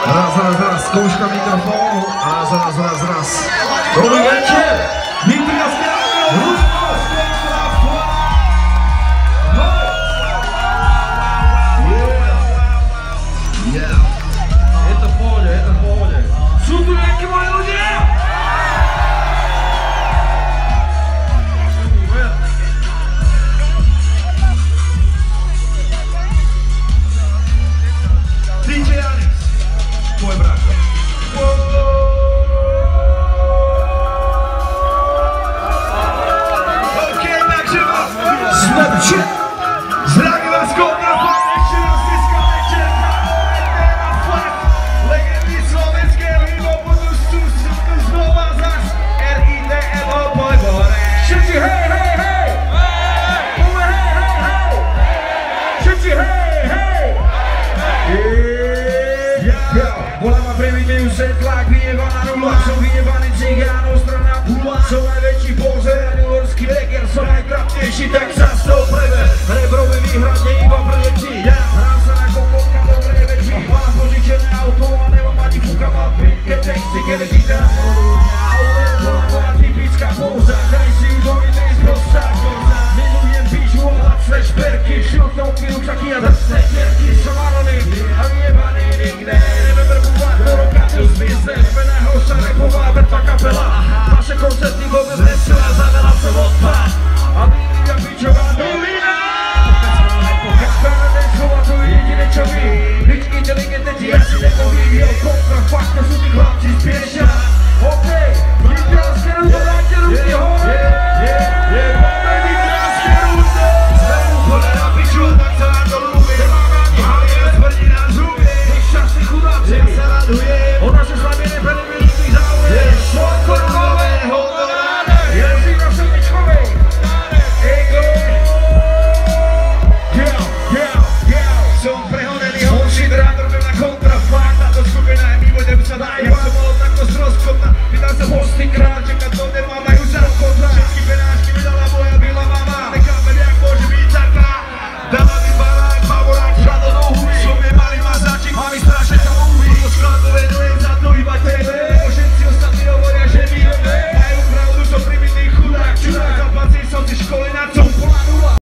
Raz, zkouška mikrofonu a raz. Dobrý večer, Nitria Stěrno, Je to v pohodě. Jsou tu nějaký moji lidé? DJ Alex, tvoj brat. OK, takže Snapchat. Zdravím vás Koprava, ešte raz dneska večer na fakt. Legendy slovenského hip-hopu tu znova zas RITLO Bojbore. Všetci hej! Poďme hej! Všetci hej! Volám a prevítej už setlák, vyjebaná nula. Som vyjebaný cigánov, strana pula. Som najväčší pozer a newyorský leger, som najkrapnejší, tak